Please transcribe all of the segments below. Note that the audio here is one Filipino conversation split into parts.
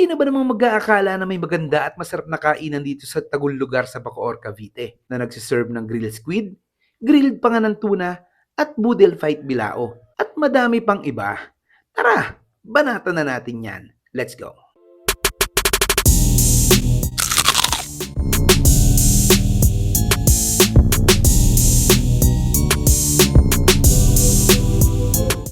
Sino ba namang mag-aakala na may maganda at masarap na kainan dito sa Tagul lugar sa Bacoor, Cavite na nagsiserve ng grilled squid, grilled pa nga ng tuna at boodle fight bilao at madami pang iba. Tara, banatan na natin yan. Let's go!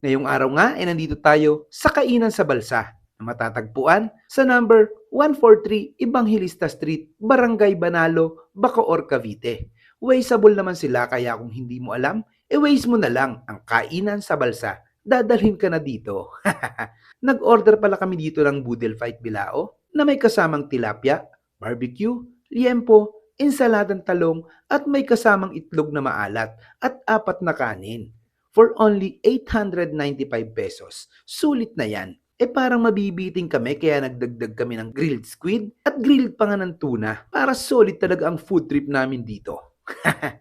Ngayong araw nga ay nandito tayo sa Kainan sa Balsa na matatagpuan sa number 143 Evangelista Street, Barangay Banalo, Bacoor, Cavite. Wasteable naman sila kaya kung hindi mo alam, waste mo na lang ang Kainan sa Balsa. Dadalhin ka na dito. Nag-order pala kami dito ng boodle fight bilao na may kasamang tilapia, barbecue, liempo, ensaladang talong at may kasamang itlog na maalat at 4 na kanin for only 895 pesos. Sulit na yan. Parang mabibiting kami kaya nagdagdag kami ng grilled squid at grilled pa nga ng tuna para solid talaga ang food trip namin dito.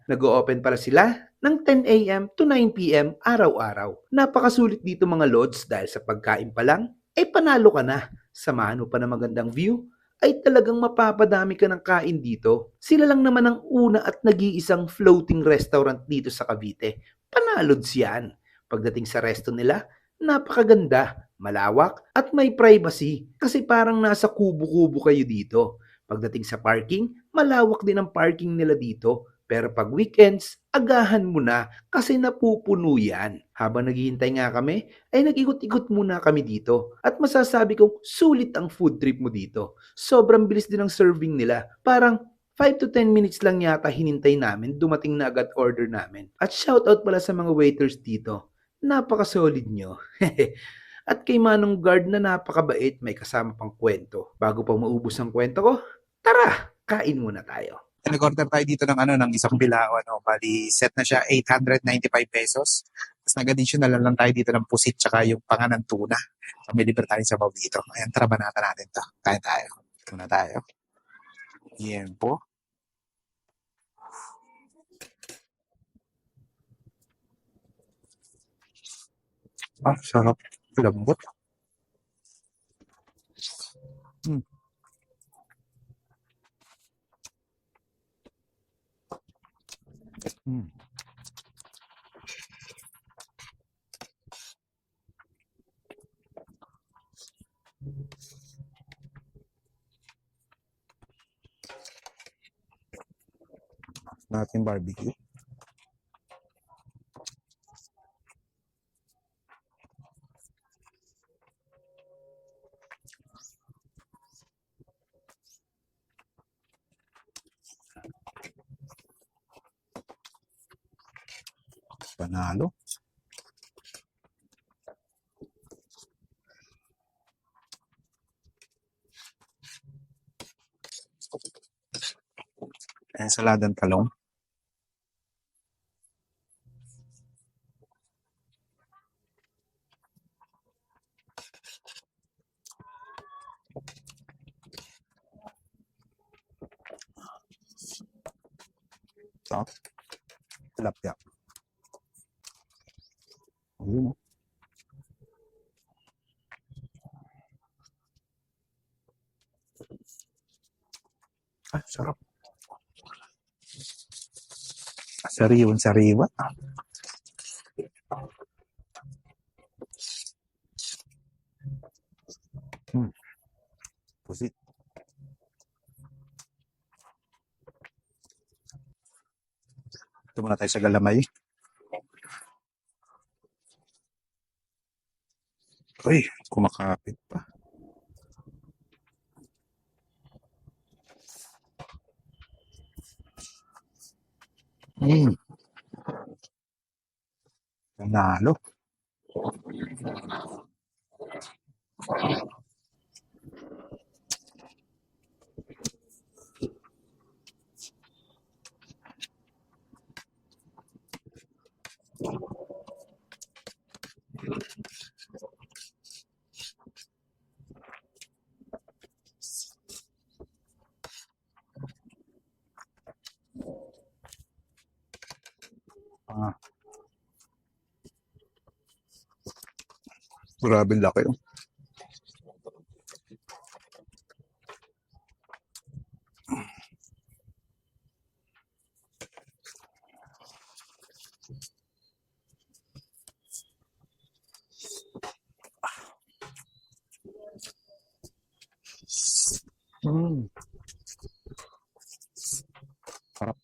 Nag-o-open pala sila ng 10 a.m. to 9 p.m. araw-araw. Napakasulit dito mga lods dahil sa pagkain pa lang, panalo ka na. Samahan mo pa ng magandang view, ay talagang mapapadami ka ng kain dito. Sila lang naman ang una at nag-iisang floating restaurant dito sa Cavite. Panalods yan. Pagdating sa resto nila, napakaganda, malawak at may privacy kasi parang nasa kubo-kubo kayo dito. Pagdating sa parking, malawak din ang parking nila dito. Pero pag weekends, agahan mo na kasi napupuno yan. Habang naghihintay nga kami, ay nag-ikot-ikot muna kami dito. At masasabi kong sulit ang food trip mo dito. Sobrang bilis din ang serving nila. Parang 5 to 10 minutes lang yata hinintay namin, dumating na agad order namin. At shoutout pala sa mga waiters dito. Napaka-solid nyo. At kay Manong Guard na napakabait, may kasama pang kwento. Bago pa maubos ang kwento ko, tara, kain muna tayo. Nag-order tayo dito ng ng isang bilao, bali set na siya 895 pesos. Tapos nag-additional lang tayo dito ng pusit tsaka yung panganang tuna. So, may libre tayo sa dito. Ayan, tara banatan natin to. Kain tayo. Tuna tayo. Yan po. Sarap. Lambot. Hmm. Hmm. Natin barbecue. Panalo. Ensaladang talong. Ito. Tilapia. Ayun. Sarap. Sariwan-sariwa. Pusit. Ito muna tayo sa galamay. Uy, kumakapit pa. Panalo. Grabe laki. Mm. Sarap.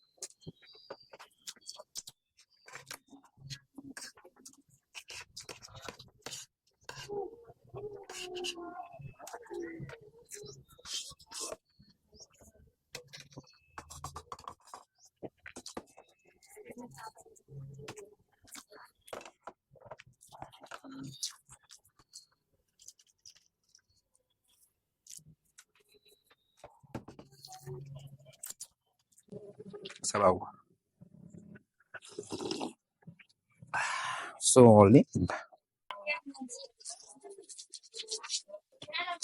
Sabaw. Solid.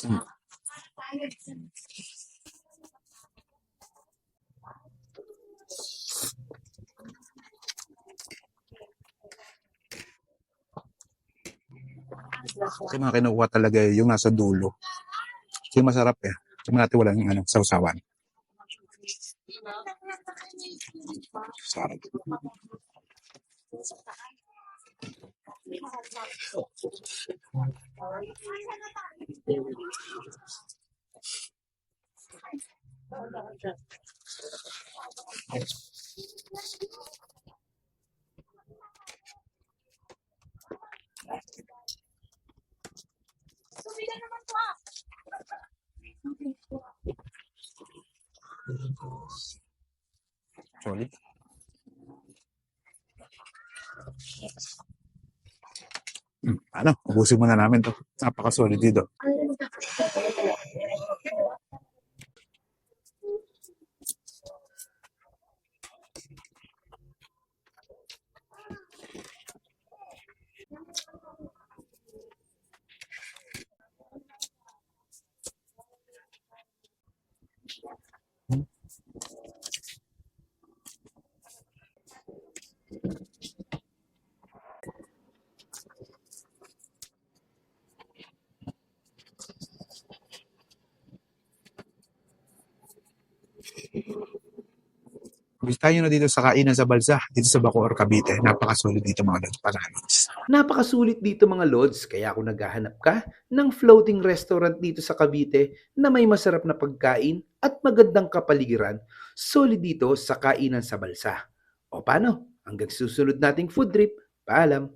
Mm. Kasi mga kinukuha talaga yung nasa dulo. Yung masarap eh. Yung natin walang sausawan. Sarap. Solid. Ano, ubusin muna namin to. Napaka-solid dito. Bisita nyo na dito sa kainan sa Balsa, dito sa Bacoor, Cavite. Napaka-solid dito mga pananis. Napakasulit dito mga lods, kaya kung naghahanap ka ng floating restaurant dito sa Cavite na may masarap na pagkain at magandang kapaligiran, solid dito sa Kainan sa Balsa. O paano? Hanggang susunod nating food trip. Paalam!